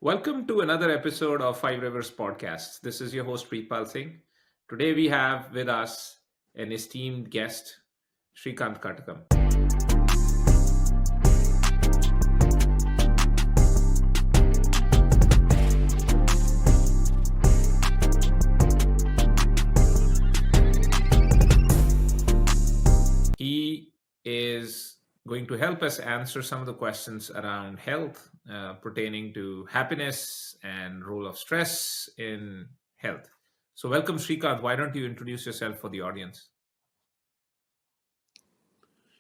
Welcome to another episode of Five Rivers Podcast. This is your host, Preetpal Singh. Today we have with us an esteemed guest, Srikanth Katakam. He is going to help us answer some of the questions around health pertaining to happiness and role of stress in health. So welcome, Srikanth. Why don't you introduce yourself for the audience?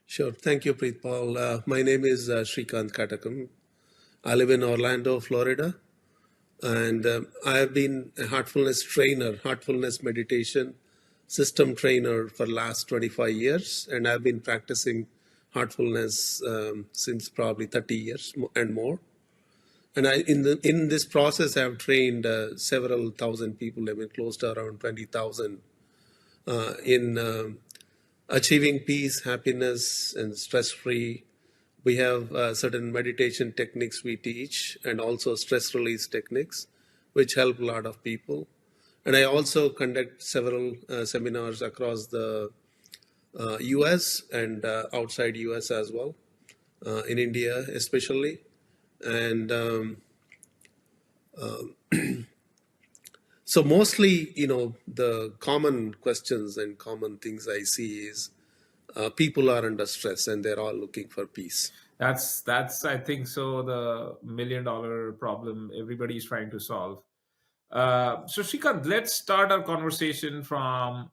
Sure. Thank you, Preetpal. My name is Srikanth Katakam. I live in Orlando, Florida, and I have been a heartfulness trainer, heartfulness meditation system trainer for the last 25 years, and I've been practicing heartfulness since probably 30 years and more. And in this process, I've trained several thousand people. I mean, close to around 20,000 in achieving peace, happiness, and stress-free. We have certain meditation techniques we teach, and also stress release techniques, which help a lot of people. And I also conduct several seminars across the US and outside US as well, in India especially. And so mostly, the common questions and common things I see is people are under stress and they're all looking for peace. That's I think so the $1 million problem everybody's trying to solve. So Shrikant, let's start our conversation from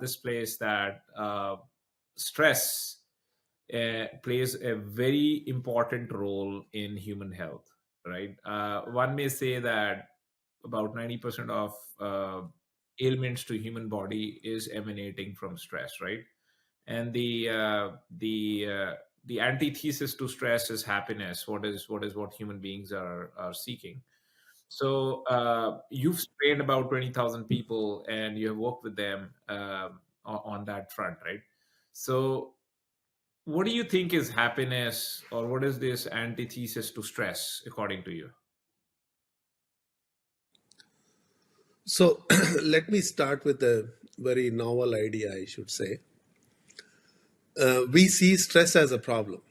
this place that stress plays a very important role in human health, right? One may say that about 90% of ailments to human body is emanating from stress, right? And the antithesis to stress is happiness. What human beings are seeking. So you've trained about 20,000 people and you have worked with them on that front, right? So what do you think is happiness, or what is this antithesis to stress according to you? So let me start with a very novel idea, I should say. We see stress as a problem,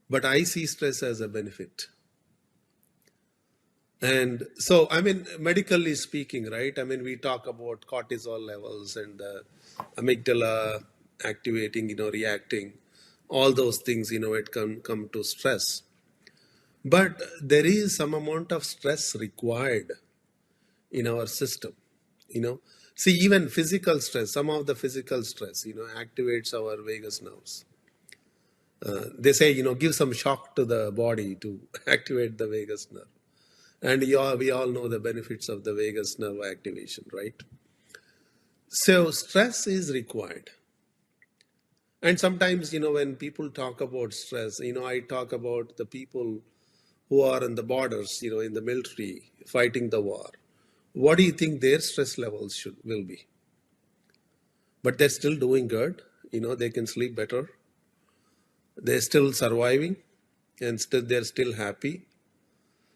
but I see stress as a benefit. And so, I mean, medically speaking, right? I mean, we talk about cortisol levels and the amygdala activating, reacting, all those things, it can come to stress. But there is some amount of stress required in our system, See, even physical stress, some of the physical stress, activates our vagus nerves. They say, give some shock to the body to activate the vagus nerve. And we all know the benefits of the vagus nerve activation, right? So stress is required. And sometimes, when people talk about stress, I talk about the people who are on the borders, in the military, fighting the war. What do you think their stress levels will be? But they're still doing good. They can sleep better. They're still surviving and they're still happy.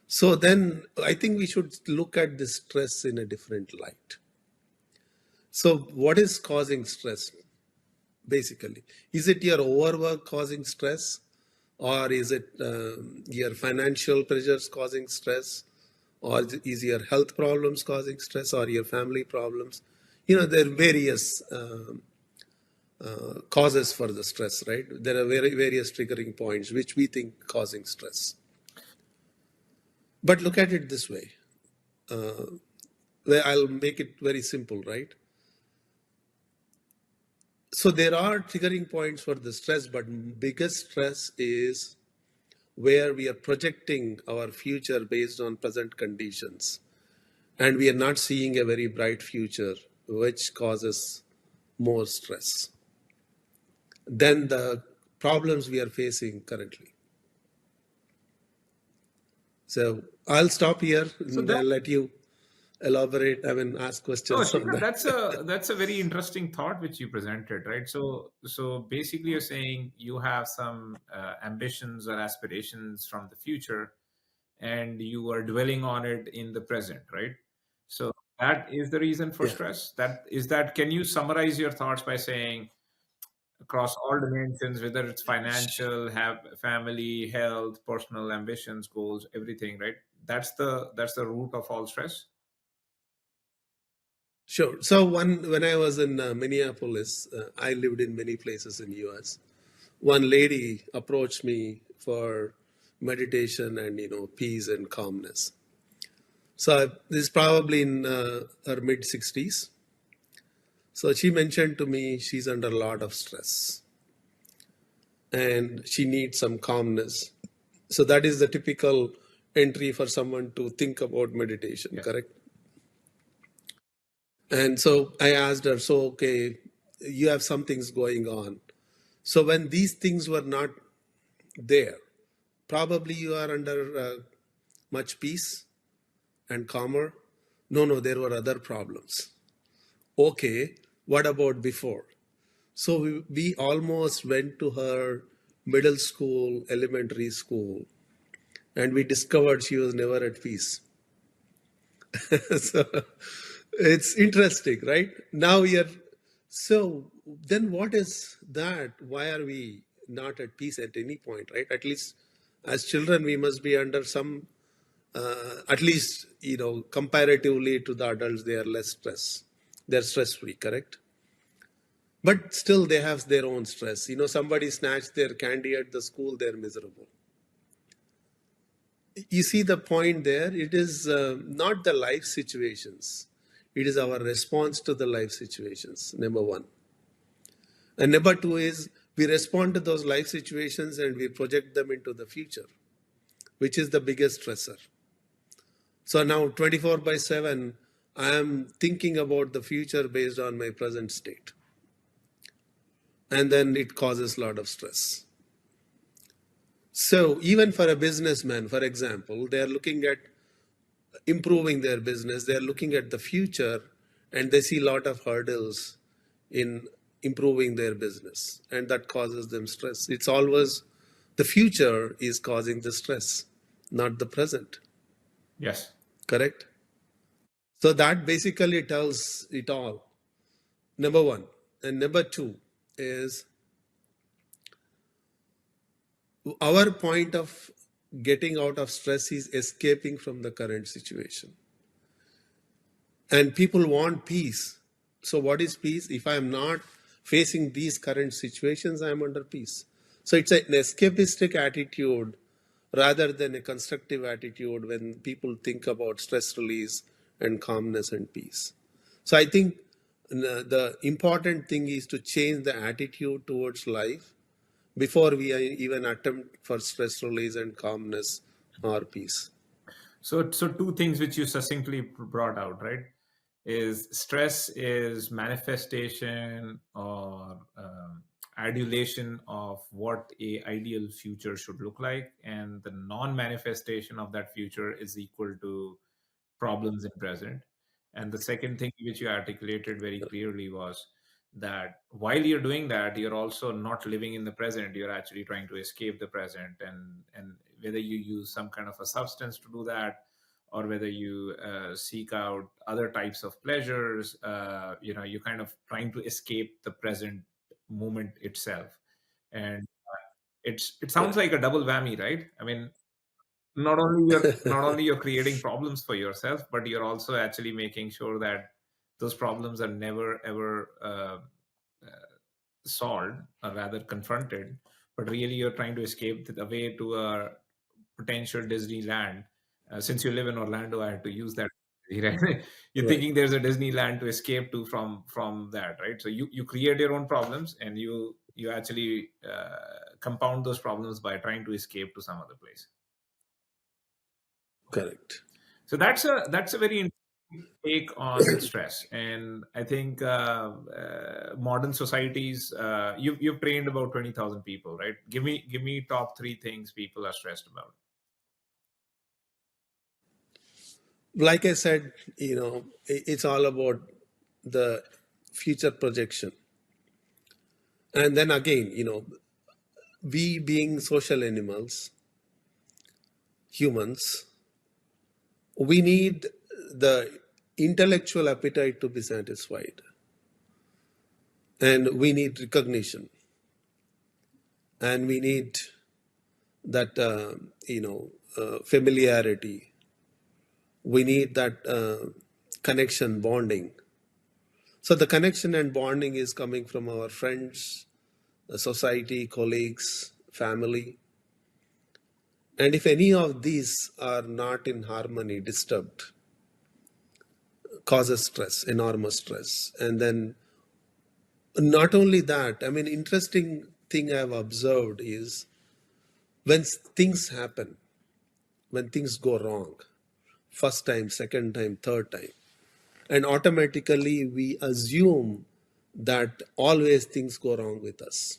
So then I think we should look at this stress in a different light. So what is causing stress, basically? Is it your overwork causing stress? Or is it your financial pressures causing stress? Or is your health problems causing stress, or your family problems? There are various causes for the stress, right? There are various triggering points which we think causing stress. But look at it this way. I'll make it very simple, right? So there are triggering points for the stress, but biggest stress is where we are projecting our future based on present conditions. And we are not seeing a very bright future, which causes more stress than the problems we are facing currently. So I'll stop here and I'll let you elaborate, ask questions on that. That's a very interesting thought which you presented, right? So basically, you're saying you have some ambitions or aspirations from the future, and you are dwelling on it in the present, right? So that is the reason for Yeah. stress. That is that. Can you summarize your thoughts by saying across all dimensions, whether it's financial, have family, health, personal ambitions, goals, everything, right? That's the root of all stress. Sure. So when I was in Minneapolis, I lived in many places in US. One lady approached me for meditation and peace and calmness. So this is probably in her mid 60s. So she mentioned to me she's under a lot of stress and she needs some calmness. So that is the typical entry for someone to think about meditation, Yes. correct? And so I asked her, so, okay, you have some things going on. So when these things were not there, probably you are under much peace and calmer. No, no, there were other problems. Okay, what about before? So we almost went to her middle school, elementary school, and we discovered she was never at peace. So it's interesting, right? Now you're so then what is that? Why are we not at peace at any point, right? At least as children, we must be under some, at least, comparatively to the adults, they are less stress. They're stress free, correct? But still, they have their own stress. Somebody snatched their candy at the school, they're miserable. You see the point there? It is not the life situations, it is our response to the life situations, number one. And number two is we respond to those life situations and we project them into the future, which is the biggest stressor. So now 24 by 7, I am thinking about the future based on my present state. And then it causes a lot of stress. So even for a businessman, for example, they are looking at improving their business, they are looking at the future, and they see a lot of hurdles in improving their business, and that causes them stress. It's always the future is causing the stress, not the present. Yes. Correct? So that basically tells it all. Number one. And number two is our point of getting out of stress is escaping from the current situation. And people want peace. So what is peace? If I am not facing these current situations, I am under peace. So it's an escapistic attitude rather than a constructive attitude when people think about stress release and calmness and peace. So I think the important thing is to change the attitude towards life before we even attempt for stress release and calmness or peace. So two things which you succinctly brought out, right? Is stress is manifestation or adulation of what a ideal future should look like, and the non-manifestation of that future is equal to problems in present. And the second thing which you articulated very clearly was that while you're doing that, you're also not living in the present. You're actually trying to escape the present, and whether you use some kind of a substance to do that, or whether you seek out other types of pleasures, you're kind of trying to escape the present moment itself. And it sounds Correct. like a double whammy, right? I mean, not only you're creating problems for yourself, but you're also actually making sure that those problems are never ever solved, or rather confronted, but really you're trying to escape away to a potential Disneyland. Since you live in Orlando, I had to use that. Right? You're Right. thinking there's a Disneyland to escape to from that, right? So you create your own problems, and you actually compound those problems by trying to escape to some other place. Correct. So that's a very interesting take on stress, and I think modern societies. You've trained about 20,000 people, right? Give me top three things people are stressed about. Like I said, it's all about the future projection. And then again, we being social animals, humans, we need the intellectual appetite to be satisfied, and we need recognition, and we need that familiarity. We need that connection, bonding. So the connection and bonding is coming from our friends, society, colleagues, family. And if any of these are not in harmony, disturbed, causes stress, enormous stress. And then not only that, I mean, interesting thing I've observed is when things happen, when things go wrong, first time, second time, third time, and automatically we assume that always things go wrong with us,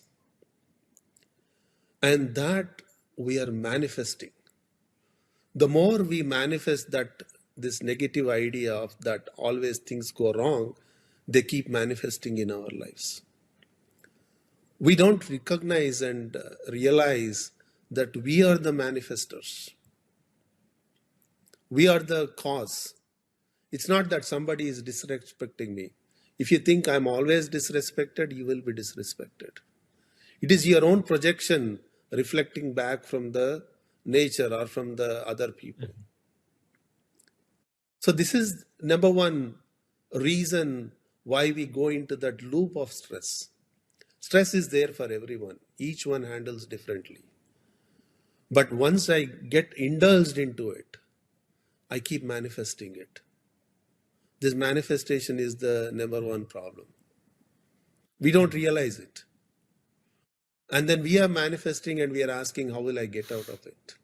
and that we are manifesting. The more we manifest that, this negative idea of that always things go wrong, they keep manifesting in our lives. We don't recognize and realize that we are the manifestors. We are the cause. It's not that somebody is disrespecting me. If you think I'm always disrespected, you will be disrespected. It is your own projection reflecting back from the nature or from the other people. So this is number one reason why we go into that loop of stress. Stress is there for everyone. Each one handles differently. But once I get indulged into it, I keep manifesting it. This manifestation is the number one problem. We don't realize it. And then we are manifesting and we are asking, how will I get out of it?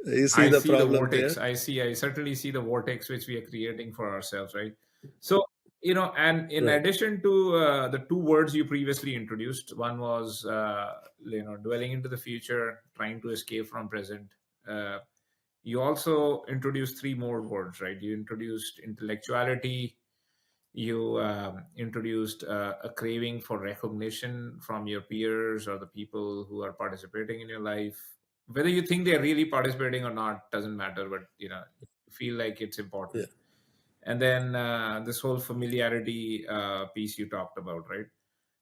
You see I the see the problem vortex. there? I certainly see the vortex which we are creating for ourselves, right? So, and in Right. addition to the two words you previously introduced, one was, dwelling into the future, trying to escape from present. Uh, you also introduced three more words, right? You introduced intellectuality. You introduced a craving for recognition from your peers or the people who are participating in your life. Whether you think they're really participating or not doesn't matter, but you feel like it's Yeah. important. And then this whole familiarity piece you talked about, right?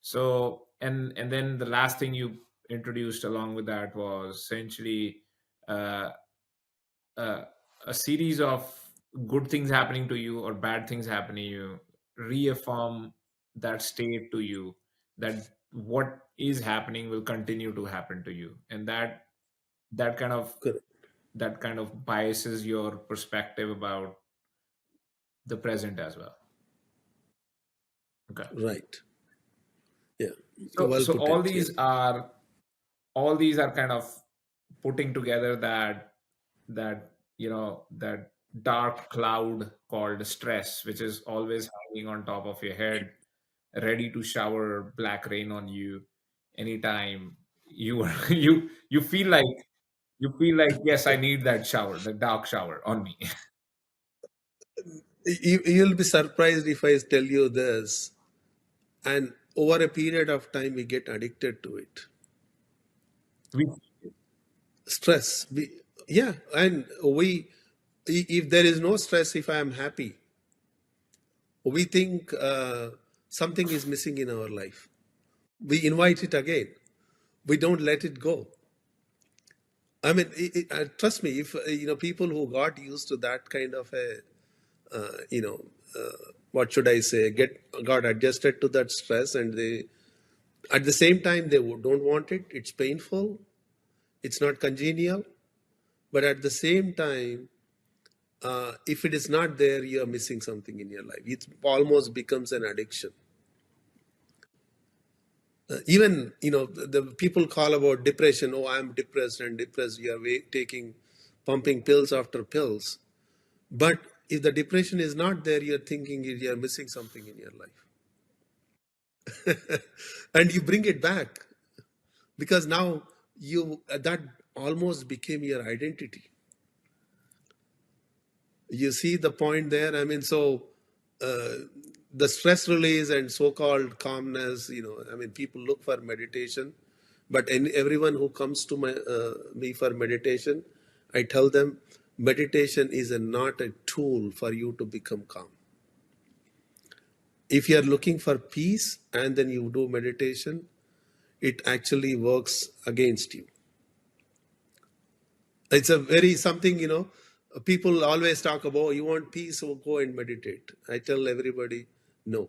So, and then the last thing you introduced along with that was essentially uh, uh, a series of good things happening to you or bad things happening to you reaffirm that state to you, that what is happening will continue to happen to you, and that kind of Correct. that kind of biases your perspective about the present as well. Okay. Right. Yeah. so Well so put it. Yeah. all these are kind of putting together that dark cloud called stress, which is always hanging on top of your head, ready to shower black rain on you anytime you you feel like, yes, I need that shower, the dark shower on me. You'll be surprised if I tell you this. And over a period of time, we get addicted to it. we, Stress. Yeah. And if there is no stress, if I am happy, we think something is missing in our life. We invite it again. We don't let it go. I mean, trust me, if people who got used to that kind of a, what should I say, got adjusted to that stress, and they, at the same time, they don't want it. It's painful. It's not congenial. But at the same time, if it is not there, you are missing something in your life. It almost becomes an addiction. Even the people call about depression. Oh, I'm depressed and depressed. You are taking, pumping pills after pills. But if the depression is not there, you're thinking you're missing something in your life, and you bring it back because now you that almost became your identity. You see the point there? I mean, so the stress release and so-called calmness, I mean, people look for meditation, But everyone who comes to me for meditation, I tell them meditation is not a tool for you to become calm. If you are looking for peace and then you do meditation, it actually works against you. It's a very something, people always talk about, you want peace, so go and meditate. I tell everybody, no.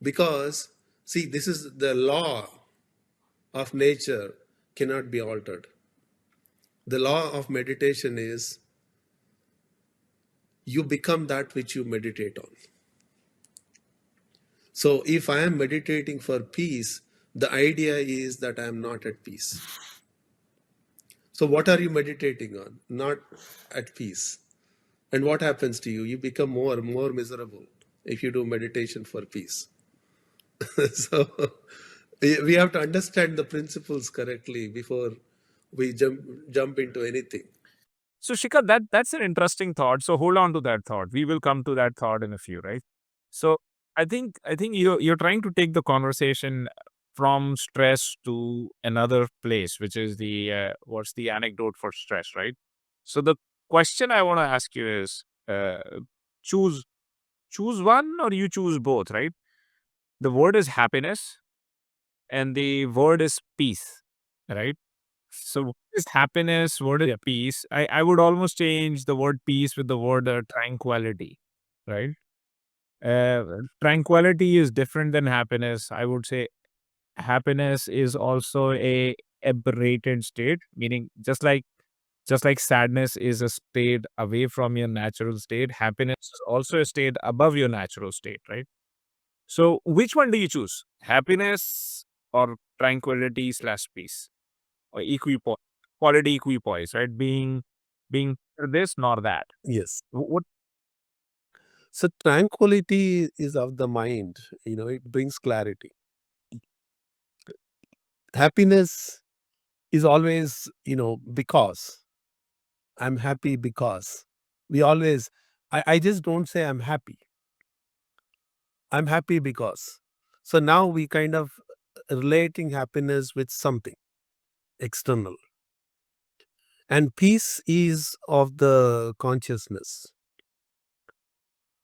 Because, see, this is the law of nature, cannot be altered. The law of meditation is you become that which you meditate on. So if I am meditating for peace, the idea is that I am not at peace. So what are you meditating on? Not at peace. And what happens to you? You become more and more miserable if you do meditation for peace. So we have to understand the principles correctly before we jump into anything. So Shika, that's an interesting thought. So hold on to that thought. We will come to that thought in a few, right? So I think you're trying to take the conversation from stress to another place, which is the what's the anecdote for stress, right? So the question I want to ask you is choose choose one or you choose both, right? The word is happiness and the word is peace, right? So what is happiness? What is peace? I would almost change the word peace with the word tranquility, right? Tranquility is different than happiness. I would say happiness is also a aberrated state, meaning just like sadness is a state away from your natural state, happiness is also a state above your natural state, right? So which one do you choose? Happiness or tranquility slash peace? Or quality equipoise, right? Being this nor that. Yes. What So tranquility is of the mind, it brings clarity. Happiness is always, because I'm happy because we always, I just don't say I'm happy. I'm happy because. So now we kind of relating happiness with something external. And peace is of the consciousness.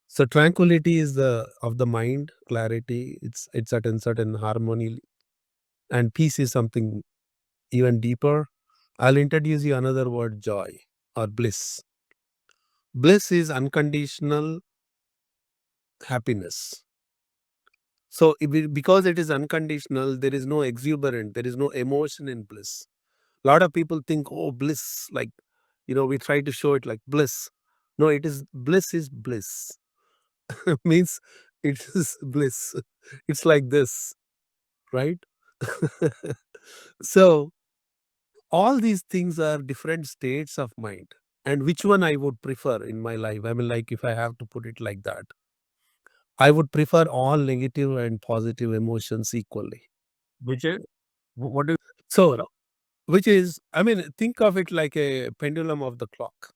So tranquility is the of the mind, clarity, it's certain harmony, and peace is something even deeper. I'll introduce you another word, joy or bliss. Bliss is unconditional happiness. So because it is unconditional, there is no exuberant, there is no emotion in bliss. A lot of people think, oh, bliss, like, we try to show it like bliss. No, it is bliss is bliss. Means it is bliss. It's like this, right? So all these things are different states of mind. And which one I would prefer in my life? I mean, like, if I have to put it like that, I would prefer all negative and positive emotions equally. which is what is So, which is, I mean, think of it like a pendulum of the clock,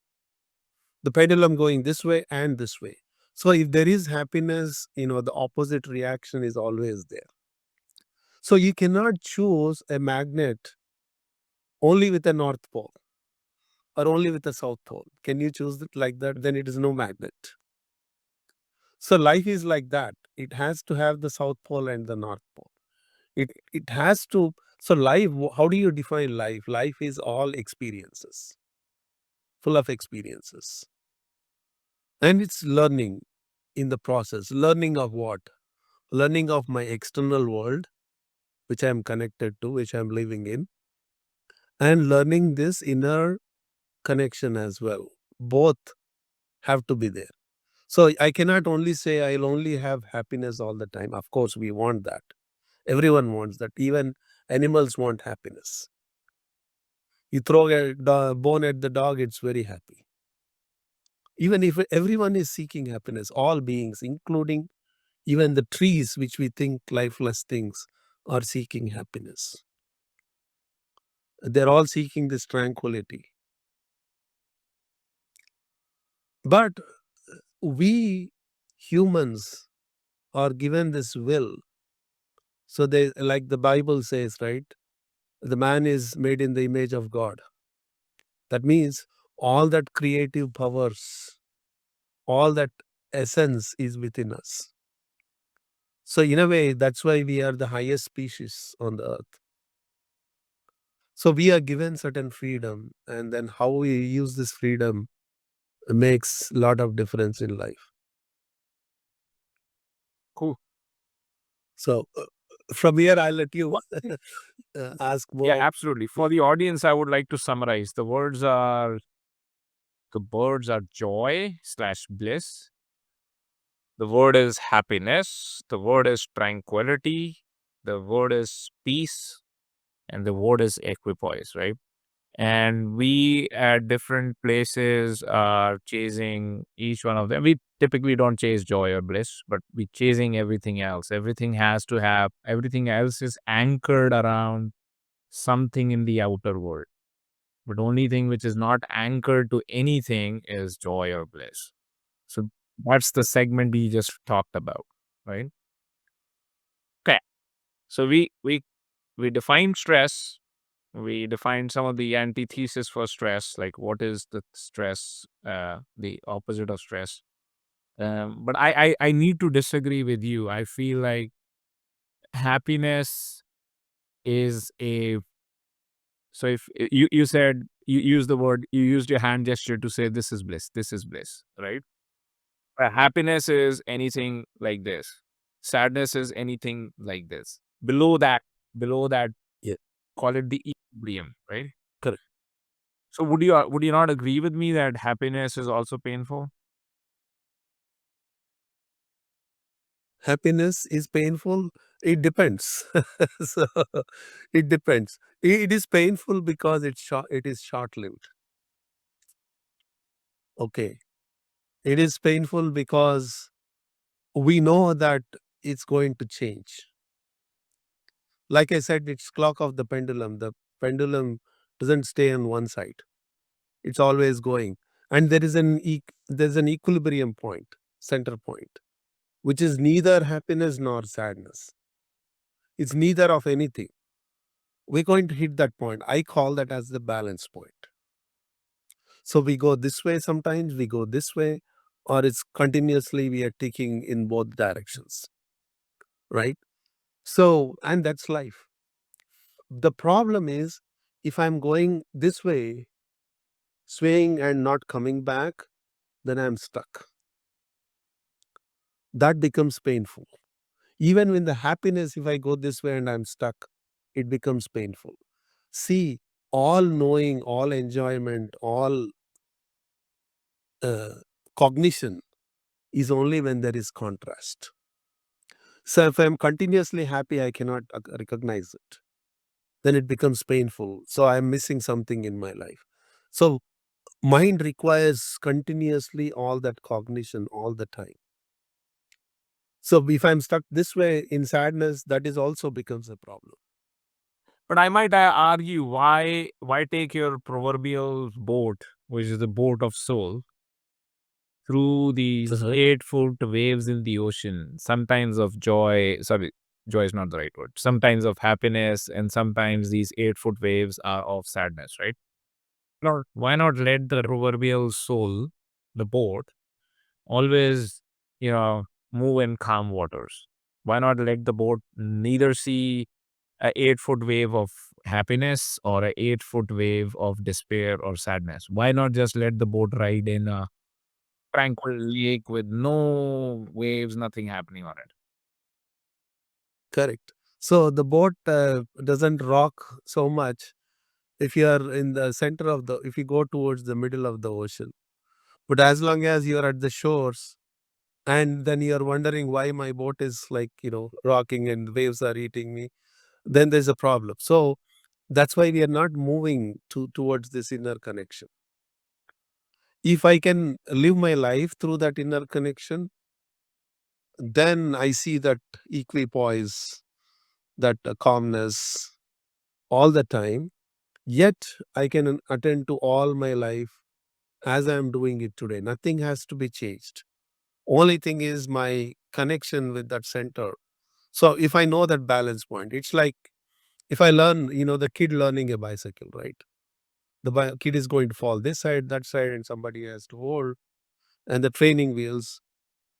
the pendulum going this way and this way. So, if there is happiness, the opposite reaction is always there. So, you cannot choose a magnet only with a north pole or only with a south pole. Can you choose it like that? Then it is no magnet. So, life is like that. It has to have the south pole and the north pole. It has to. So, life, how do you define life? Life is all experiences, full of experiences. And it's learning in the process. Learning of what? Learning of my external world, which I am connected to, which I am living in, and learning this inner connection as well. Both have to be there. So I cannot only say I'll only have happiness all the time. Of course, we want that. Everyone wants that. Even animals want happiness. You throw a bone at the dog, it's very happy. Even if everyone is seeking happiness, all beings, including even the trees, which we think lifeless things, are seeking happiness. They're all seeking this tranquility. But we humans are given this will. So they, like the Bible says, right? The man is made in the image of God. That means all that creative powers, all that essence is within us. So, in a way, that's why we are the highest species on the earth. So, we are given certain freedom, and then how we use this freedom makes a lot of difference in life. Cool. So, from here, I'll let you ask Yeah, more. absolutely. For the audience, I would like to summarize. The words are joy slash bliss. The word is happiness. The word is tranquility. The word is peace. And the word is equipoise, right? And we at different places are chasing each one of them. We typically don't chase joy or bliss, but we chasing everything else. Everything else is anchored around something in the outer world. But only thing which is not anchored to anything is joy or bliss. So that's the segment we just talked about, right? Okay. So we define stress. We defined some of the antithesis for stress, like what is the stress, the opposite of stress. But I need to disagree with you. I feel like happiness is a so if you said you used your hand gesture to say this is bliss, right? Happiness is anything like this. Sadness is anything like this. Below that, Yeah, call it the equilibrium, right? correct. So would you not agree with me that happiness is also painful? Happiness is painful. It depends. So, it depends. It is painful because it is short lived. Okay. It is painful because we know that it's going to change. Like I said, it's clock of the pendulum. The pendulum doesn't stay on one side. It's always going. And there's an equilibrium point, center point, which is neither happiness nor sadness. It's neither of anything. We're going to hit that point. I call that as the balance point. So we go this way sometimes, we go this way, or it's continuously we are taking in both directions, right? So, and that's life. The problem is if I'm going this way, swaying and not coming back, then I'm stuck. That becomes painful. Even when the happiness, if I go this way and I'm stuck, it becomes painful. See, all knowing, all enjoyment, all uh, cognition is only when there is contrast. So if I'm continuously happy, I cannot recognize it. Then it becomes painful. So I'm missing something in my life. So mind requires continuously all that cognition all the time. So if I'm stuck this way in sadness, that is also becomes a problem. But I might argue why take your proverbial boat, which is the boat of soul, through these 8-foot waves in the ocean, sometimes of joy. Sorry, joy is not the right word. Sometimes of happiness, and sometimes these 8-foot waves are of sadness, right? Why not let the proverbial soul, the boat, always, you know, move in calm waters? Why not let the boat neither see a 8-foot wave of happiness or a 8-foot wave of despair or sadness? Why not just let the boat ride in a tranquil lake with no waves, nothing happening on it? Correct. So the boat doesn't rock so much if you are in the center of the, if you go towards the middle of the ocean. But as long as you are at the shores, and then you're wondering why my boat is like, rocking and waves are eating me, then there's a problem. So that's why we are not moving towards this inner connection. If I can live my life through that inner connection, then I see that equipoise, that calmness all the time. Yet I can attend to all my life as I am doing it today. Nothing has to be changed. Only thing is my connection with that center. So if I know that balance point, it's like If I learn, the kid learning a bicycle, right? The kid is going to fall this side, that side, and somebody has to hold. And the training wheels,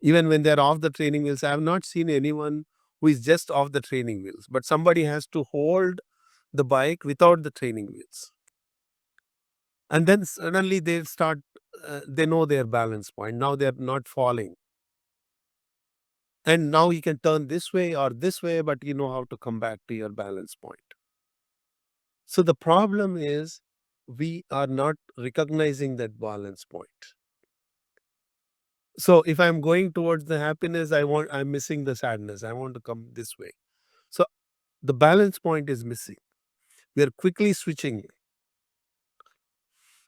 even when they're off the training wheels, I have not seen anyone who is just off the training wheels, but somebody has to hold the bike without the training wheels. And then suddenly they start, they know their balance point. Now they're not falling. And now you can turn this way or this way, but you know how to come back to your balance point. So the problem is we are not recognizing that balance point. So if I'm going towards the happiness, I'm missing the sadness. I want to come this way. So the balance point is missing. We are quickly switching.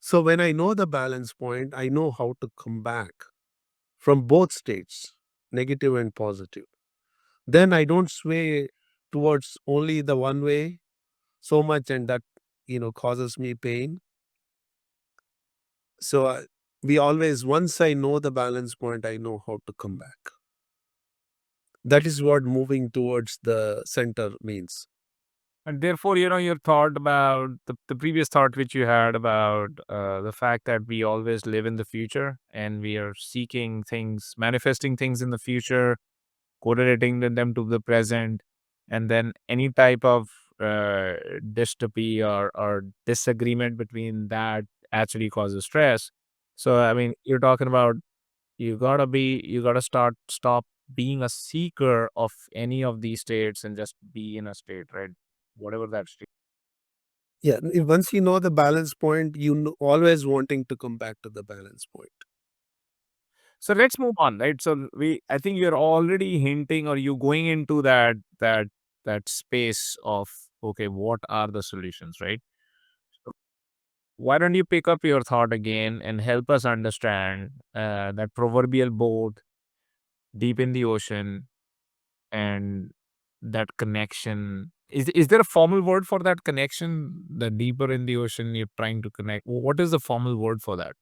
So when I know the balance point, I know how to come back from both states, negative and positive. Then I don't sway towards only the one way so much, and that causes me pain. So we always, once I know the balance point, I know how to come back. That is what moving towards the center means. And therefore, your thought about the previous thought which you had about the fact that we always live in the future and we are seeking things, manifesting things in the future, correlating them to the present, and then any type of dystopy or disagreement between that actually causes stress. So, I mean, you're talking about you gotta stop being a seeker of any of these states and just be in a state, right? Whatever that state. Yeah, once you know the balance point, always wanting to come back to the balance point. So let's move on, right? So I think you're already hinting or you going into that space of, okay, what are the solutions, right? So why don't you pick up your thought again and help us understand that proverbial boat deep in the ocean and that connection. Is there a formal word for that connection? The deeper in the ocean you're trying to connect. What is the formal word for that?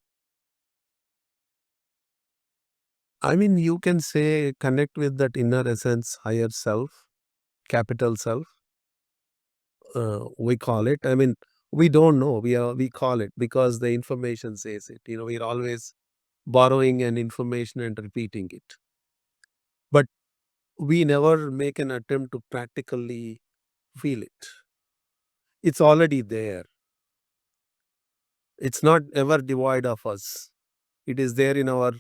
I mean, you can say connect with that inner essence, higher self, capital self. We call it. I mean, we don't know. We call it because the information says it. We're always borrowing an information and repeating it. But we never make an attempt to practically feel it. It's already there. It's not ever devoid of us. It is there in our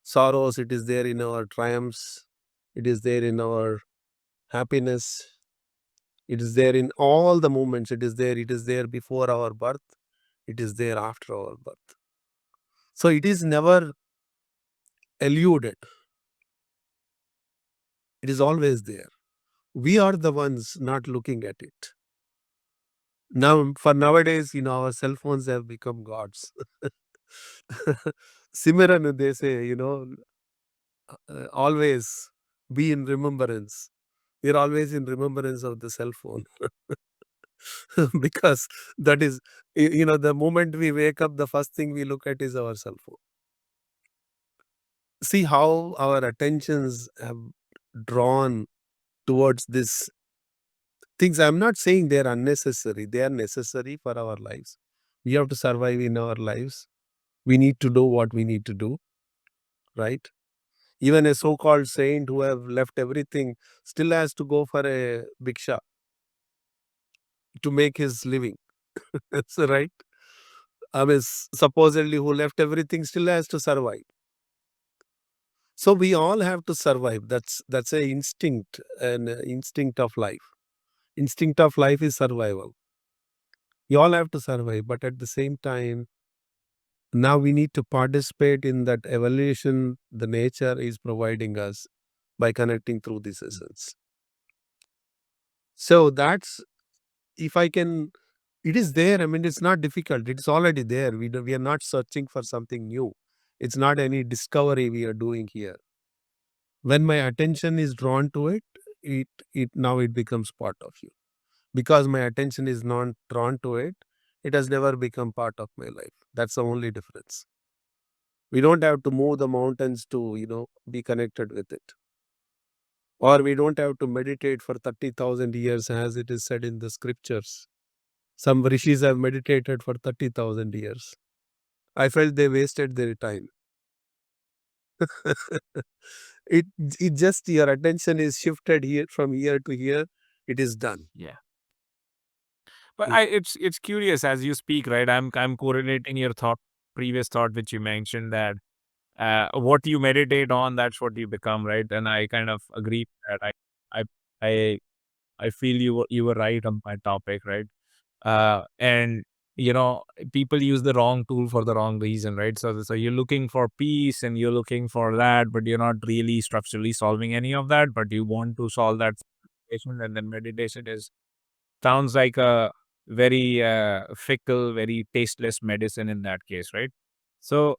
sorrows, it is there in our triumphs, it is there in our happiness, it is there in all the moments. It is there before our birth, it is there after our birth. So it is never eluded, it is always there. We are the ones not looking at it. Now, for nowadays, our cell phones have become gods. Simran, they say, always be in remembrance. We're always in remembrance of the cell phone. Because that is, the moment we wake up, the first thing we look at is our cell phone. See how our attentions have drawn towards this things. I'm not saying they're unnecessary, they are necessary for our lives. We have to survive in our lives. We need to do what we need to do, right? Even a so-called saint who have left everything still has to go for a bhiksha to make his living. That's right. I mean, supposedly who left everything still has to survive. So we all have to survive. That's a instinct, an instinct of life. Instinct of life is survival. You all have to survive, but at the same time, now we need to participate in that evolution the nature is providing us by connecting through this essence. So that's, if I can, it is there. I mean, it's not difficult. It's already there. We are not searching for something new. It's not any discovery we are doing here. When my attention is drawn to it, it now it becomes part of you. Because my attention is not drawn to it, it has never become part of my life. That's the only difference. We don't have to move the mountains to, be connected with it. or we don't have to meditate for 30,000 years as it is said in the scriptures. Some rishis have meditated for 30,000 years. I felt they wasted their time. it just, your attention is shifted here from here to here. It is done. Yeah. But Mm. it's curious as you speak, right? I'm correlating your previous thought, which you mentioned that what you meditate on, that's what you become, right? And I kind of agree with that. I I I feel you were right on my topic, right? And you know, people use the wrong tool for the wrong reason, right? So you're looking for peace and you're looking for that, but you're not really structurally solving any of that, but you want to solve that situation, and then meditation is sounds like a very fickle, very tasteless medicine in that case, right? So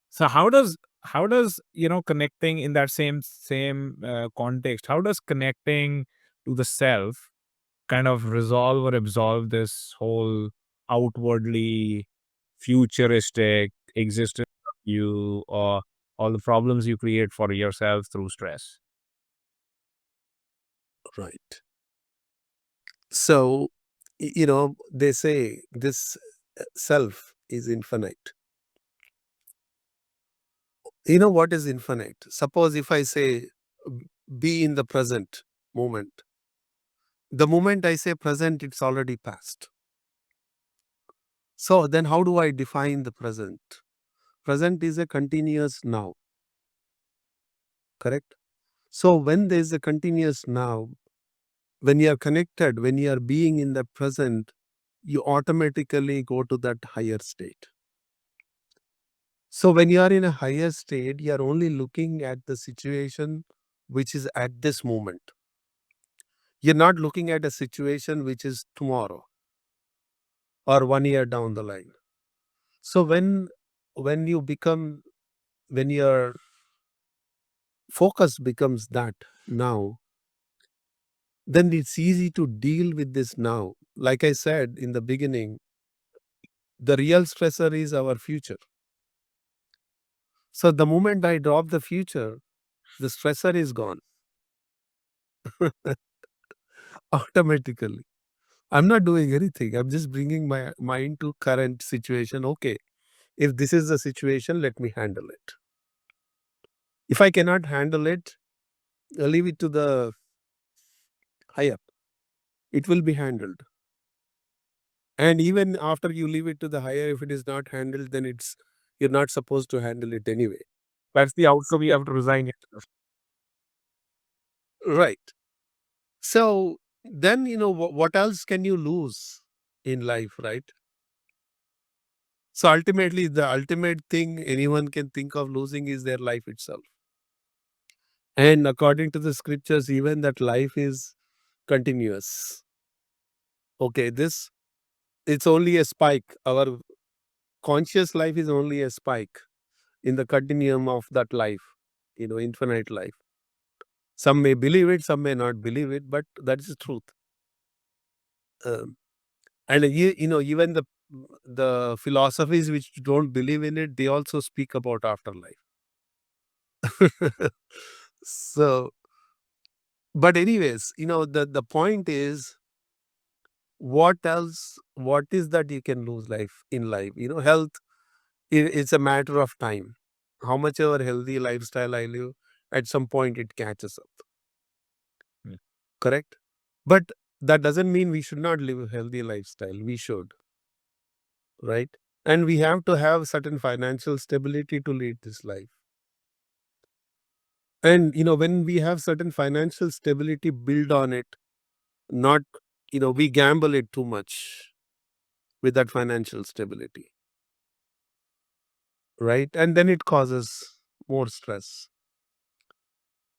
so how does you know, connecting in that same context, how does connecting to the self kind of resolve or absolve this whole outwardly futuristic existence of you, or all the problems you create for yourself through stress? Right. So, they say this self is infinite. You know what is infinite? Suppose if I say, be in the present moment. The moment I say present, it's already past. So then how do I define the present? Present is a continuous now, correct? So when there is a continuous now, when you are connected, when you are being in the present, you automatically go to that higher state. So when you are in a higher state, you are only looking at the situation which is at this moment. You're not looking at a situation which is tomorrow or 1 year down the line. So when you become, when your focus becomes that now, then it's easy to deal with this now. Like I said in the beginning, the real stressor is our future. So the moment I drop the future, the stressor is gone automatically. I'm not doing anything. I'm just bringing my mind to current situation. Okay, if this is the situation, let me handle it. If I cannot handle it, I'll leave it to the higher. It will be handled. And even after you leave it to the higher, if it is not handled, then you're not supposed to handle it anyway. That's the outcome you have to resign yourself. Right. So then, what else can you lose in life, right? So ultimately, the ultimate thing anyone can think of losing is their life itself. And according to the scriptures, even that life is continuous. Okay, it's only a spike. Our conscious life is only a spike in the continuum of that life, infinite life. Some may believe it, some may not believe it, but that is the truth. Um, and even the philosophies which don't believe in it, they also speak about afterlife. So, but anyways, the point is, what else? What is that you can lose life in life? Health. It's a matter of time. How much ever healthy lifestyle I live, at some point it catches up. Mm. Correct. But that doesn't mean we should not live a healthy lifestyle. We should, right? And we have to have certain financial stability to lead this life. And when we have certain financial stability, build on it, not we gamble it too much with that financial stability, right? And then it causes more stress.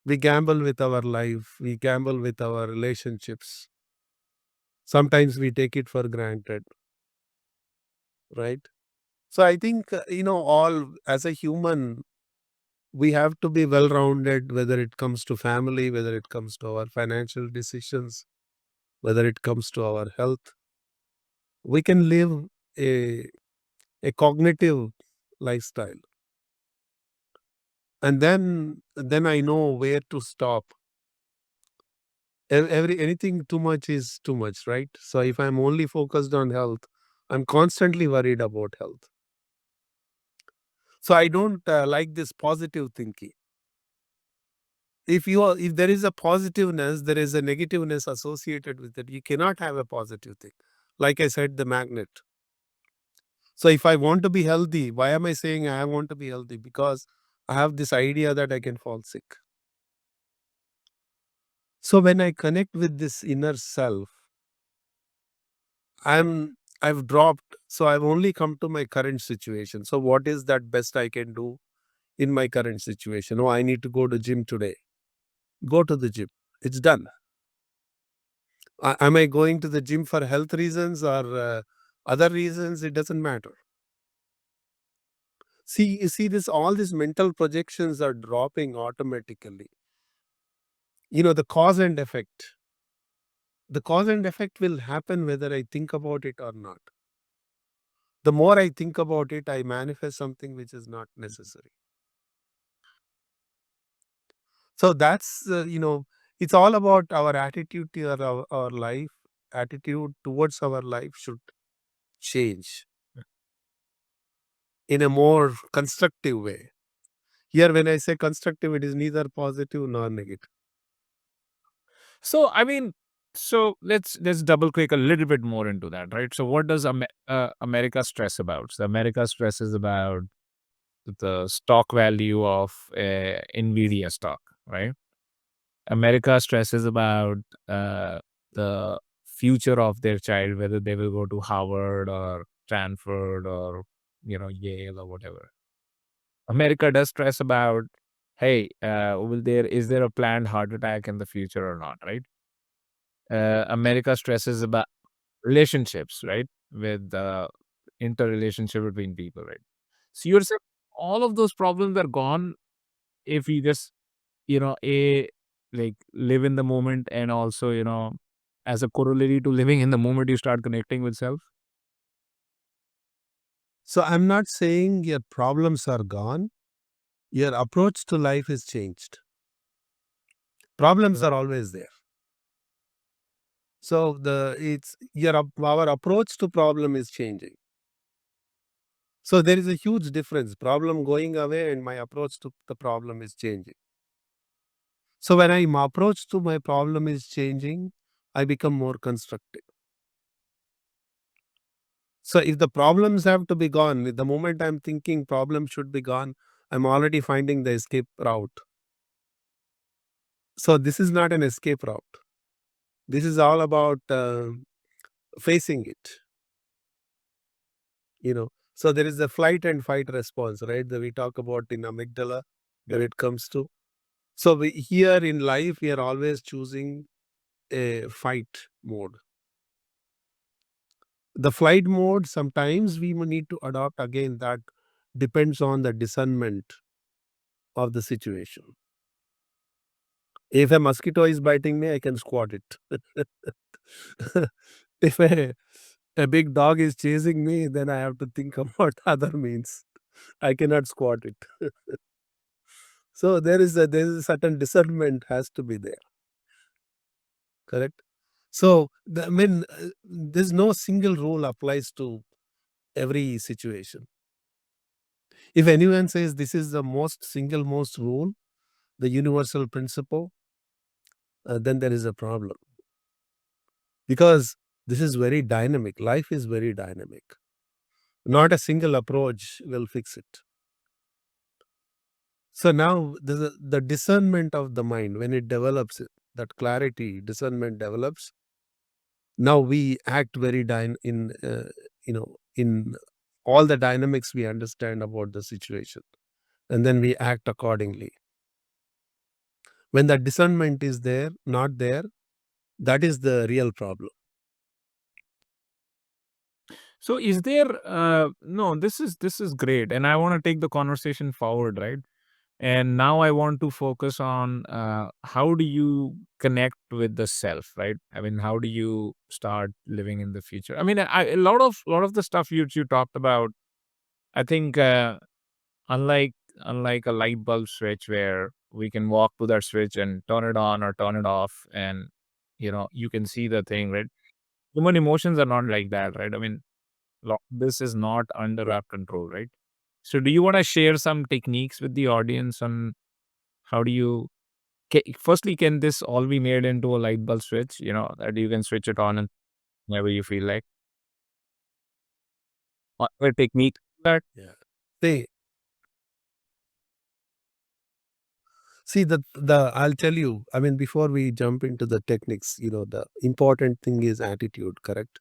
We gamble with our life, we gamble with our relationships. Sometimes we take it for granted, right? So I think, all as a human, we have to be well rounded, whether it comes to family, whether it comes to our financial decisions, whether it comes to our health. We can live a, a cognitive lifestyle. And then I know where to stop Anything too much is too much, right? So if I'm only focused on health, I'm constantly worried about health. So I don't like this positive thinking. If there is a positiveness, there is a negativeness associated with it. You cannot have a positive thing. Like I said, the magnet. So if I want to be healthy, why am I saying I want to be healthy? Because I have this idea that I can fall sick. So when I connect with this inner self, I've dropped. So I've only come to my current situation. So what is that best I can do in my current situation? Oh, I need to go to gym today. Go to the gym. It's done. Am I going to the gym for health reasons or other reasons? It doesn't matter. See, you see this, all these mental projections are dropping automatically. The cause and effect. The cause and effect will happen whether I think about it or not. The more I think about it, I manifest something which is not necessary. So that's, it's all about our attitude to our life. Attitude towards our life should change in a more constructive way. Here, when I say constructive, it is neither positive nor negative. So I mean, so let's double click a little bit more into that, right? So what does America stress about? So America stresses about the stock value of Nvidia stock, right? America stresses about the future of their child, whether they will go to Harvard or Stanford or Yale or whatever. America does stress about, hey, will there is there a planned heart attack in the future or not, right? America stresses about relationships, right? With the interrelationship between people, right? So you're saying all of those problems are gone if we just, a like live in the moment, and also, as a corollary to living in the moment, you start connecting with self. So I'm not saying your problems are gone. Your approach to life is changed. Problems are always there. So our approach to problem is changing. So there is a huge difference. Problem going away and my approach to the problem is changing. So when my approach to my problem is changing, I become more constructive. So if the problems have to be gone, the moment I'm thinking problem should be gone, I'm already finding the escape route. So this is not an escape route. This is all about facing it. So there is a flight and fight response, right? That we talk about in amygdala when it comes to. So here in life, we are always choosing a fight mode. The flight mode, sometimes we will need to adopt again. That depends on the discernment of the situation. If a mosquito is biting me, I can squat it. If a big dog is chasing me, then I have to think about other means. I cannot squat it. So there is a certain discernment has to be there. Correct. So there's no single rule applies to every situation. If anyone says this is the most rule, the universal principle, then there is a problem, because this is very dynamic. Life is very dynamic. Not a single approach will fix it. So now the discernment of the mind, when it develops, that clarity, discernment develops. Now we act very in all the dynamics we understand about the situation, and then we act accordingly. When that discernment is there, not there, that is the real problem. So is there no, this is great, and I want to take the conversation forward, right? And now I want to focus on how do you connect with the self, right? I mean, how do you start living in the future? I mean, a lot of the stuff you talked about, I think, unlike unlike a light bulb switch where we can walk to that switch and turn it on or turn it off, and you can see the thing, right? Human emotions are not like that, right? I mean, this is not under our control, right? So, do you want to share some techniques with the audience on how do you? Firstly, can this all be made into a light bulb switch? That you can switch it on and whenever you feel like. A technique that Yeah. See, see the I'll tell you. I mean, before we jump into the techniques, the important thing is attitude. Correct.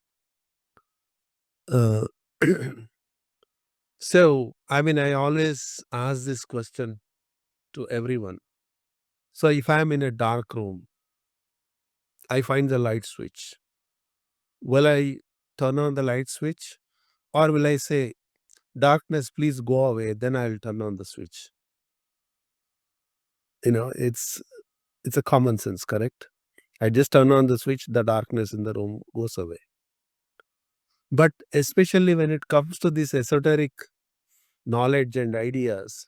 Uh, so, I mean, I always ask this question to everyone. So, if I'm in a dark room, I find the light switch. Will I turn on the light switch, or will I say, "Darkness, please go away"? Then I'll turn on the switch. It's a common sense, correct? I just turn on the switch, the darkness in the room goes away. But especially when it comes to this esoteric knowledge and ideas,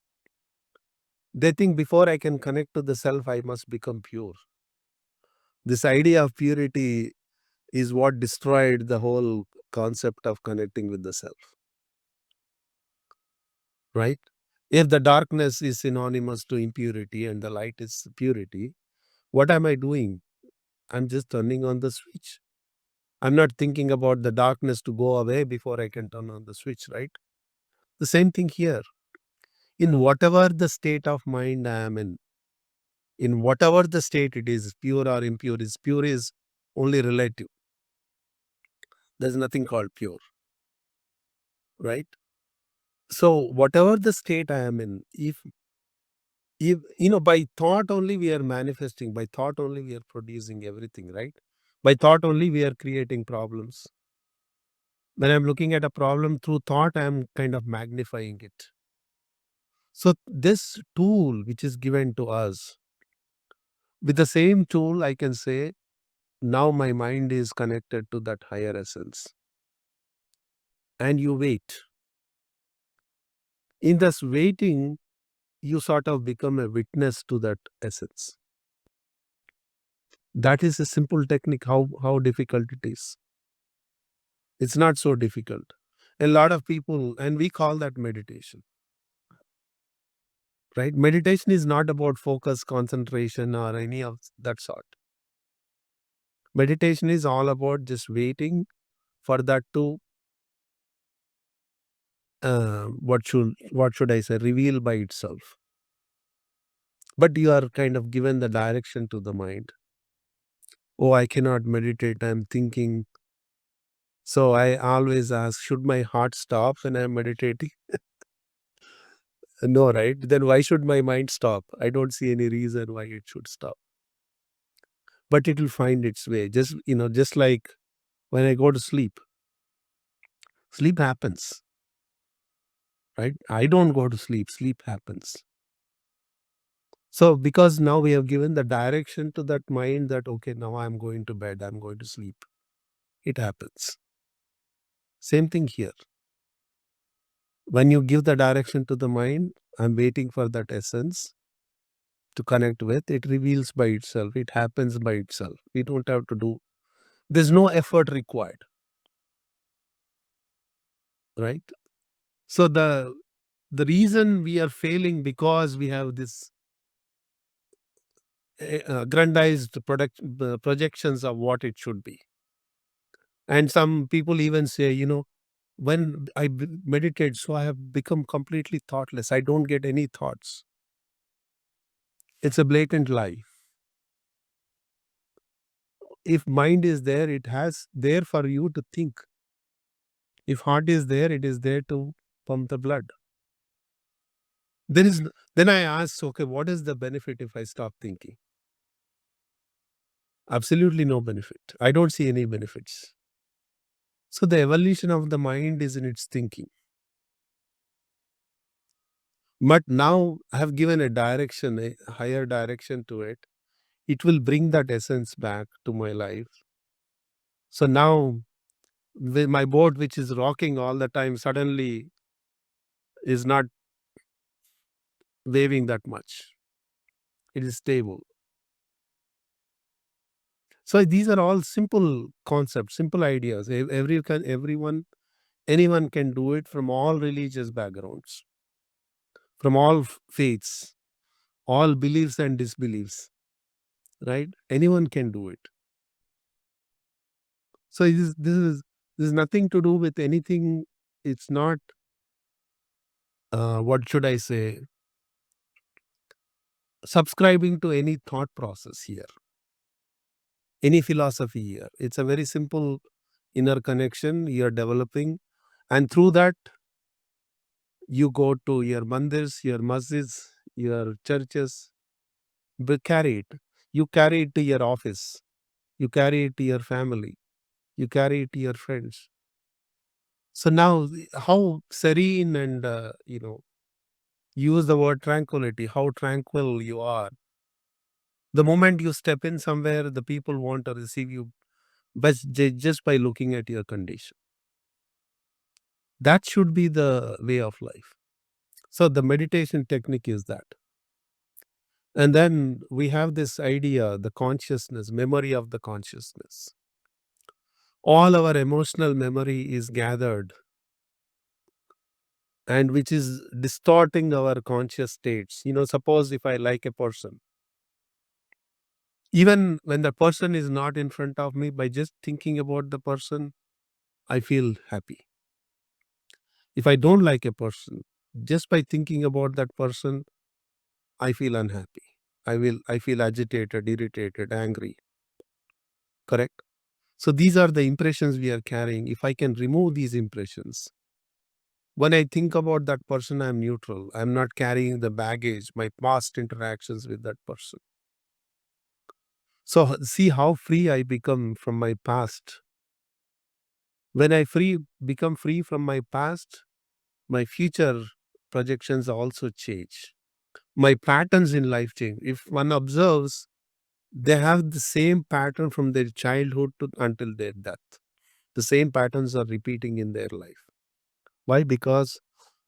they think before I can connect to the self, I must become pure. This idea of purity is what destroyed the whole concept of connecting with the self, right? If the darkness is synonymous to impurity and the light is purity, what am I doing? I'm just turning on the switch. I'm not thinking about the darkness to go away before I can turn on the switch, right? The same thing here. In whatever the state of mind I am in whatever the state it is, pure or impure, is pure is only relative. There's nothing called pure, right? So whatever the state I am in, if by thought only we are manifesting, by thought only we are producing everything, right? By thought only we are creating problems. When I'm looking at a problem through thought, I'm kind of magnifying it. So this tool which is given to us, with the same tool, I can say, now my mind is connected to that higher essence. And you wait. In this waiting, you sort of become a witness to that essence. That is a simple technique. How difficult it is. It's not so difficult. A lot of people, and we call that meditation, right? Meditation is not about focus, concentration, or any of that sort. Meditation is all about just waiting for that to what should I say, reveal by itself. But you are kind of given the direction to the mind. Oh, I cannot meditate, I'm thinking. So I always ask, should my heart stop when I'm meditating? No, right? Then why should my mind stop? I don't see any reason why it should stop. But it will find its way. Just like when I go to sleep, sleep happens, right? I don't go to sleep, sleep happens. So because now we have given the direction to that mind that, okay, now I'm going to bed, I'm going to sleep. It happens. Same thing here. When you give the direction to the mind, I'm waiting for that essence to connect with, it reveals by itself. It happens by itself. We don't have to do, there's no effort required, right? So the reason we are failing because we have this grandized projections of what it should be. And some people even say, when I meditate, so I have become completely thoughtless. I don't get any thoughts. It's a blatant lie. If mind is there, it has there for you to think. If heart is there, it is there to pump the blood. There is then I ask, okay, what is the benefit if I stop thinking? Absolutely no benefit. I don't see any benefits. So the evolution of the mind is in its thinking. But now I have given a direction, a higher direction to it. It will bring that essence back to my life. So now with my boat, which is rocking all the time, suddenly is not waving that much. It is stable. So these are all simple concepts, simple ideas. Anyone can do it, from all religious backgrounds, from all faiths, all beliefs and disbeliefs, right? Anyone can do it. So this is nothing to do with anything. It's not, what should I say, subscribing to any thought process here, any philosophy here. It's a very simple inner connection you're developing. And through that, you go to your mandirs, your masjids, your churches, but carry it. You carry it to your office. You carry it to your family. You carry it to your friends. So now, how serene and, use the word tranquility, how tranquil you are. The moment you step in somewhere, the people want to receive you, but just by looking at your condition. That should be the way of life. So the meditation technique is that. And then we have this idea, the consciousness, memory of the consciousness. All our emotional memory is gathered, and which is distorting our conscious states. Suppose if I like a person, even when the person is not in front of me, by just thinking about the person, I feel happy. If I don't like a person, just by thinking about that person, I feel unhappy. I feel agitated, irritated, angry. Correct? So these are the impressions we are carrying. If I can remove these impressions, when I think about that person, I'm neutral. I'm not carrying the baggage, my past interactions with that person. So see how free I become from my past. When I become free from my past, my future projections also change. My patterns in life change. If one observes, they have the same pattern from their childhood until their death. The same patterns are repeating in their life. Why? Because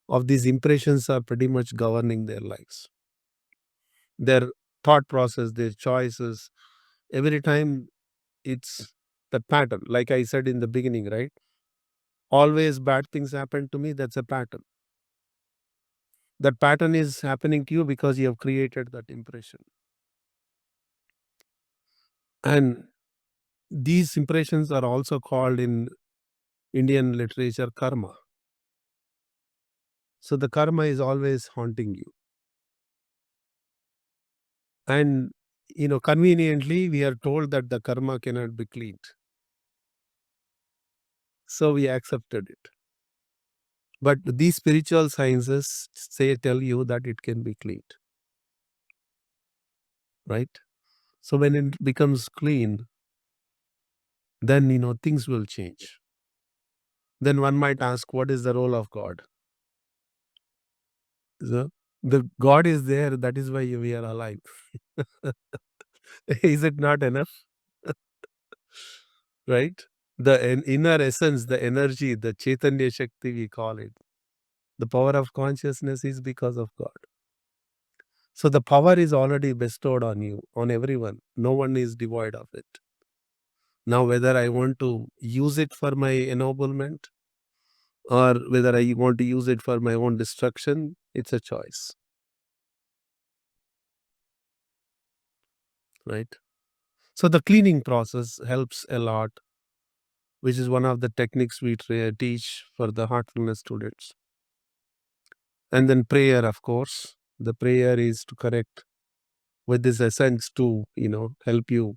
of these impressions are pretty much governing their lives. Their thought process, their choices, every time it's the pattern. Like I said in the beginning, right? Always bad things happen to me, that's a pattern. That pattern is happening to you because you have created that impression. And these impressions are also called in Indian literature karma. So the karma is always haunting you. And conveniently we are told that the karma cannot be cleaned. So we accepted it. But these spiritual sciences tell you that it can be cleaned. Right? So when it becomes clean, then things will change. Then one might ask, what is the role of God? So the God is there, that is why we are alive. Is it not enough? Right? The inner essence, the energy, the Chaitanya Shakti we call it. The power of consciousness is because of God. So the power is already bestowed on you, on everyone. No one is devoid of it. Now, whether I want to use it for my ennoblement or whether I want to use it for my own destruction, it's a choice. Right? So the cleaning process helps a lot, which is one of the techniques we teach for the Heartfulness students. And then prayer, of course. The prayer is to connect with this essence to, help you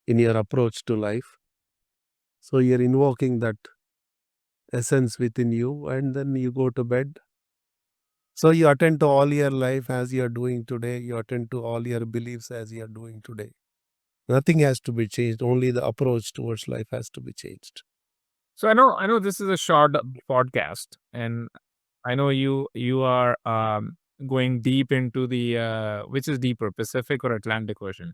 in your approach to life. So you're invoking that essence within you, and then you go to bed. So you attend to all your life as you're doing today. You attend to all your beliefs as you're doing today. Nothing has to be changed. Only the approach towards life has to be changed. So I know this is a short podcast, and I know you are going deep into the which is deeper, Pacific or Atlantic Ocean.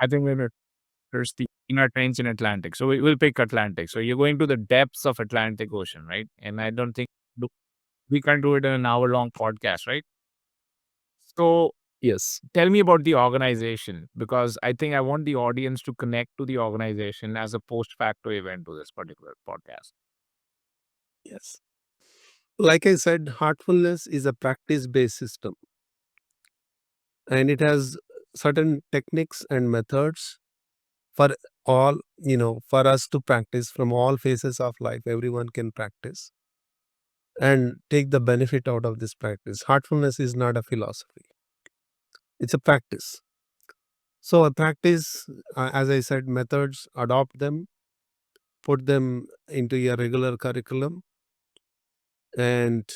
I think there's the inner trench in Atlantic, so we'll pick Atlantic. So you're going to the depths of Atlantic Ocean, right? And I don't think we can't do it in an hour long podcast, right? So Yes. Tell me about the organization, because I think I want the audience to connect to the organization as a post facto event to this particular podcast. Yes. Like I said, heartfulness is a practice based system, and it has certain techniques and methods for all, for us to practice from all phases of life. Everyone can practice and take the benefit out of this practice. Heartfulness is not a philosophy, it's a practice. So, a practice, as I said, methods, adopt them, put them into your regular curriculum, and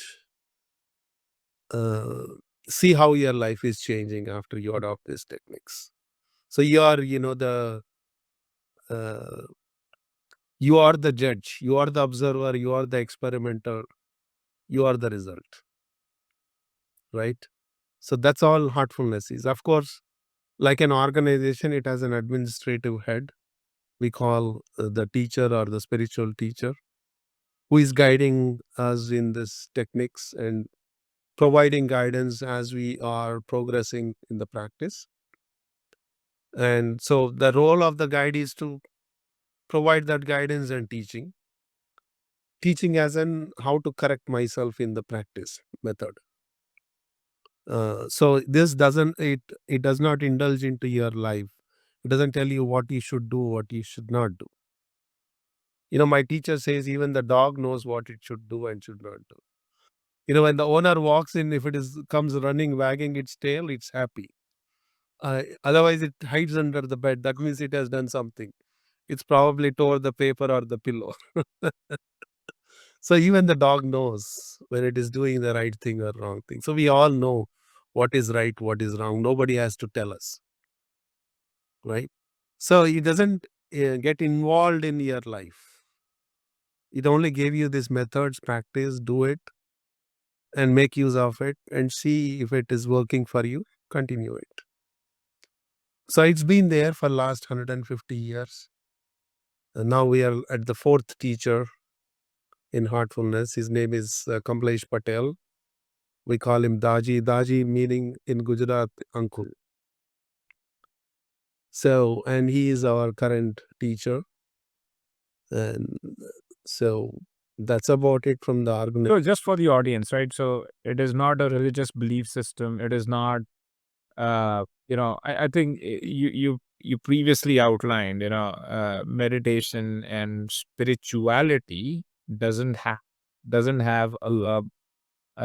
uh, see how your life is changing after you adopt these techniques. So, uh, you are the judge, you are the observer, you are the experimenter, you are the result, right? So that's all heartfulness is. Of course, like an organization, it has an administrative head. We call the teacher or the spiritual teacher, who is guiding us in this techniques and providing guidance as we are progressing in the practice. And so the role of the guide is to provide that guidance and teaching as in how to correct myself in the practice method. So this doesn't it does not indulge into your life. It doesn't tell you what you should do, what you should not do. My teacher says even the dog knows what it should do and should not do. When the owner walks in, if it is comes running, wagging its tail, it's happy. Otherwise, it hides under the bed. That means it has done something. It's probably tore the paper or the pillow. So even the dog knows when it is doing the right thing or wrong thing. So we all know what is right, what is wrong. Nobody has to tell us, right? So it doesn't get involved in your life. It only gave you these methods, practice, do it, and make use of it, and see if it is working for you. Continue it. So it's been there for last 150 years. And now we are at the fourth teacher in Heartfulness. His name is Kamlesh Patel. We call him Daji. Daji meaning in Gujarat, uncle. So, and he is our current teacher. And so that's about it from the So, organization. just for the audience, right? So, it is not a religious belief system. It is not, I think you previously outlined, meditation and spirituality doesn't have a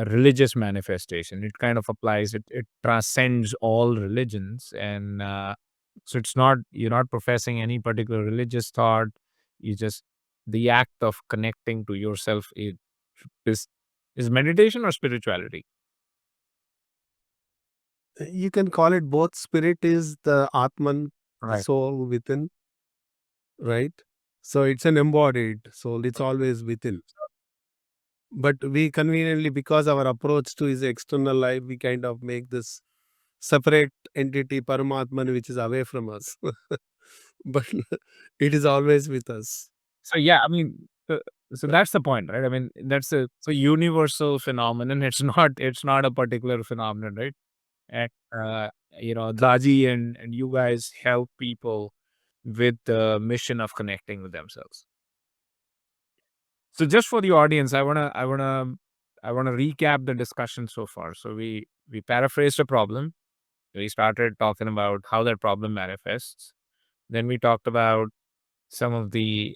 religious manifestation. It kind of applies. It transcends all religions, and so it's not you're not professing any particular religious thought. You just the act of connecting to yourself is is meditation or spirituality. You can call it both. Spirit is the Atman, the Right. soul within, right? So it's an embodied soul. It's always within. But we conveniently, because our approach to his external life, we kind of make this separate entity, Paramatman, which is away from us. But it is always with us. So yeah, I mean, so that's the point, right? I mean, that's a universal phenomenon. It's not a particular phenomenon, right? And Daji and you guys help people with the mission of connecting with themselves. So just for the audience, I wanna recap the discussion so far. So we paraphrased a problem. We started talking about how that problem manifests. Then we talked about some of the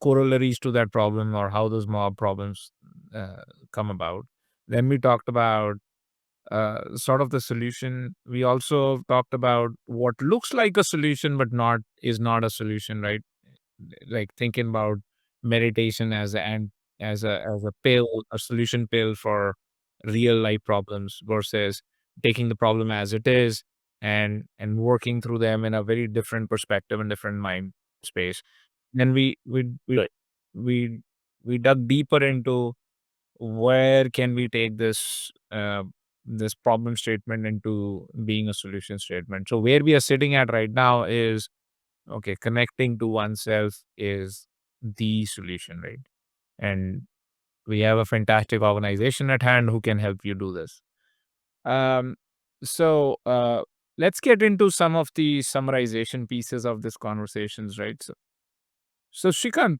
corollaries to that problem, or how those mob problems uh, come about. Then we talked about sort of the solution. We also talked about what looks like a solution but not is not a solution, right? Like thinking about meditation as a pill, a solution pill for real life problems, versus taking the problem as it is and working through them in a very different perspective and different mind space. Then we we dug deeper into where can we take this problem statement into being a solution statement. So where we are sitting at right now is, okay, connecting to oneself is the solution, right? And we have a fantastic organization at hand who can help you do this. Um, So let's get into some of the summarization pieces of this conversations, right? So Shrikant,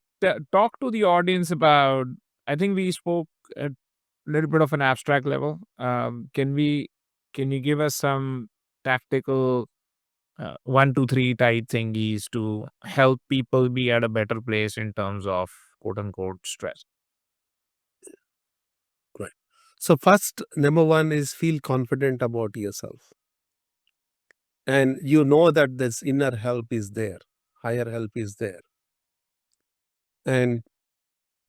talk to the audience about. I think we spoke at a little bit of an abstract level. Can you give us some tactical 1, 2, 3 type thingies to help people be at a better place in terms of quote unquote stress? Right. So first, number one is feel confident about yourself. And you know that this inner help is there, higher help is there. And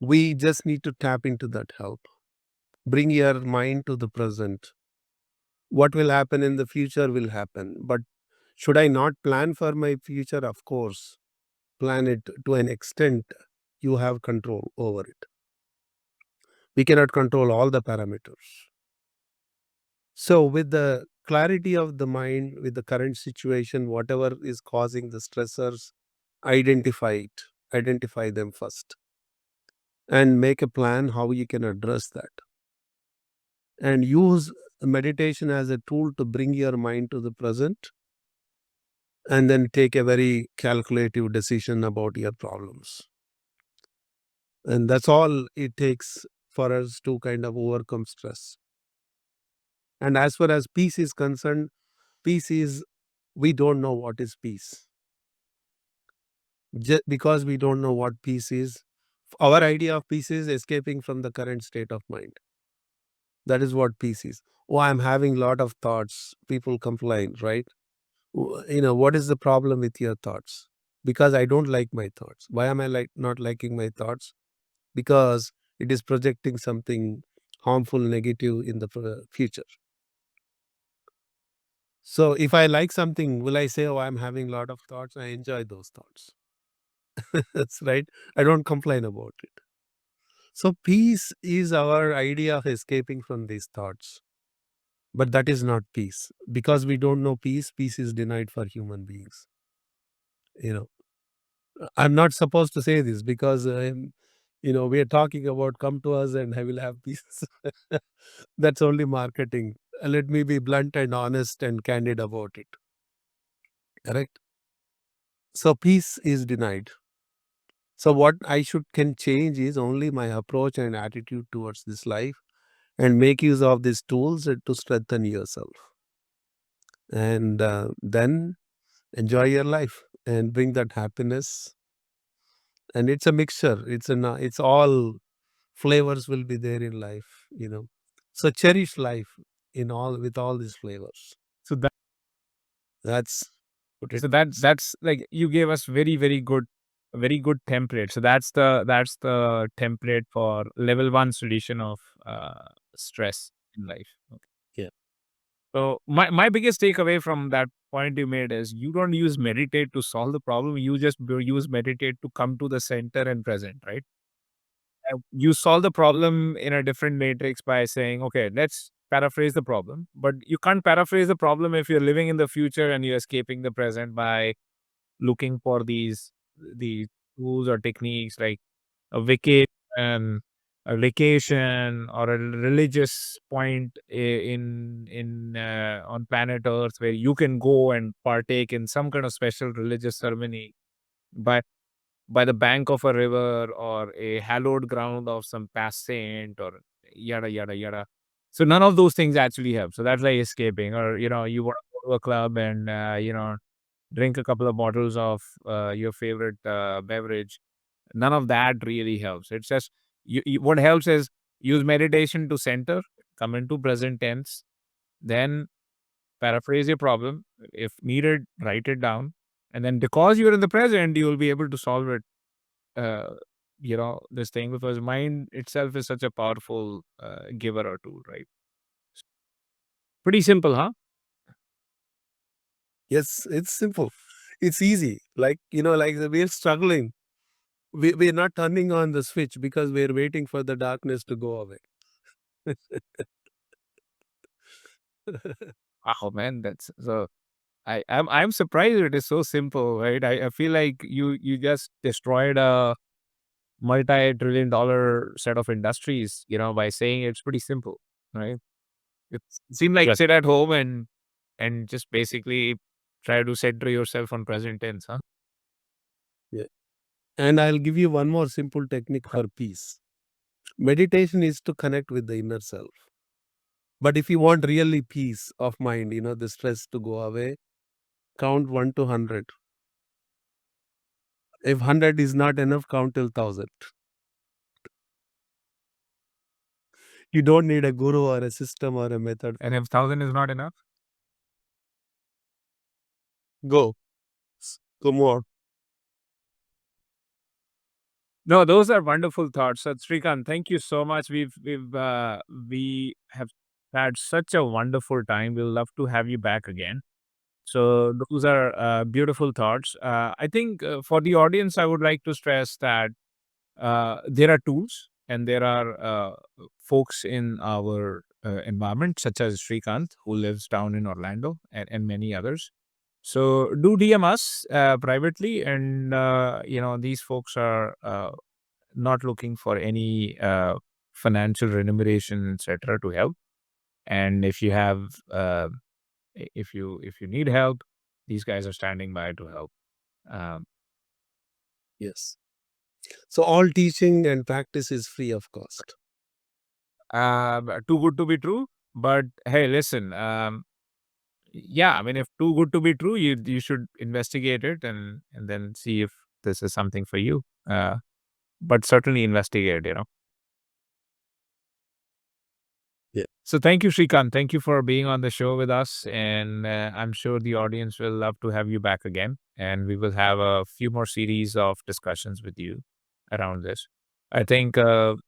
we just need to tap into that help. Bring your mind to the present. What will happen in the future will happen. But should I not plan for my future? Of course. Plan it to an extent you have control over it. We cannot control all the parameters. So, with the clarity of the mind, with the current situation, whatever is causing the stressors, identify it, identify them first, and make a plan how you can address that. And use meditation as a tool to bring your mind to the present, and then take a very calculative decision about your problems. And that's all it takes for us to kind of overcome stress. And as far as peace is concerned, peace is, we don't know what is peace. Just because we don't know what peace is, our idea of peace is escaping from the current state of mind. That is what peace is. Oh, I'm having a lot of thoughts. People complain, right? What is the problem with your thoughts? Because I don't like my thoughts. Why am I not liking my thoughts? Because it is projecting something harmful, negative in the future. So if I like something, will I say, oh, I'm having a lot of thoughts? I enjoy those thoughts. That's right. I don't complain about it. So peace is our idea of escaping from these thoughts. But that is not peace. Because we don't know peace, peace is denied for human beings. You know, I'm not supposed to say this because we are talking about come to us and I will have peace. That's only marketing. Let me be blunt and honest and candid about it. Correct? So peace is denied. So what I can change is only my approach and attitude towards this life, and make use of these tools to strengthen yourself. And then enjoy your life and bring that happiness. And it's a mixture. It's all flavors will be there in life. So cherish life with all these flavors. So that That's put it. that's like you gave us very good template. So that's the template for level 1 solution of stress in life. Okay. Yeah. So my biggest takeaway from that point you made is you don't use meditate to solve the problem. You just use meditate to come to the center and present, right? You solve the problem in a different matrix by saying, okay, let's paraphrase the problem. But you can't paraphrase the problem if you're living in the future and you're escaping the present by looking for these tools or techniques like a vacation or a religious point in on planet Earth where you can go and partake in some kind of special religious ceremony by the bank of a river or a hallowed ground of some past saint or yada yada yada. So none of those things actually help. So that's like escaping, or you want to go to a club and drink a couple of bottles of your favorite beverage. None of that really helps. It's just what helps is use meditation to center, come into present tense, then paraphrase your problem. If needed, write it down. And then because you're in the present, you will be able to solve it. Uh, this thing, because mind itself is such a powerful giver or tool, right? Pretty simple, huh? Yes, it's simple. It's easy. Like we're struggling. We're not turning on the switch because we're waiting for the darkness to go away. Oh man, that's so. I'm surprised it is so simple, right? I feel like you just destroyed a multi-trillion dollar set of industries, by saying it's pretty simple, right? It seemed like Yes. sit at home and and just basically try to center yourself on present tense, huh? Yeah. And I'll give you one more simple technique for peace. Meditation is to connect with the inner self. But if you want really peace of mind, the stress to go away, count 1 to 100. If 100 is not enough, count till 1,000. You don't need a guru or a system or a method. And if 1,000 is not enough? Go. Go more. No, those are wonderful thoughts. So, Srikanth, thank you so much. We have had such a wonderful time. We'll love to have you back again. So those are beautiful thoughts. I think for the audience, I would like to stress that there are tools and there are folks in our environment, such as Srikanth, who lives down in Orlando, and many others. So do DM us privately, and these folks are not looking for any financial remuneration, etc., to help. And if you have, if you need help, these guys are standing by to help. Um, Yes. So all teaching and practice is free of cost. too good to be true, but hey, listen. Yeah, I mean, if too good to be true, you should investigate it and then see if this is something for you. But certainly investigate. Yeah. So thank you, Srikanth. Thank you for being on the show with us, and I'm sure the audience will love to have you back again. And we will have a few more series of discussions with you around this. I think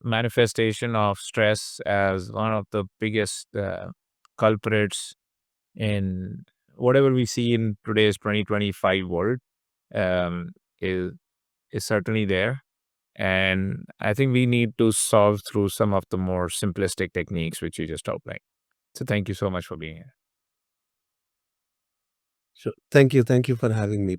manifestation of stress as one of the biggest culprits in whatever we see in today's 2025 world um, is is certainly there. And I think we need to solve through some of the more simplistic techniques which you just outlined. So thank you so much for being here. Sure. Thank you. Thank you for having me.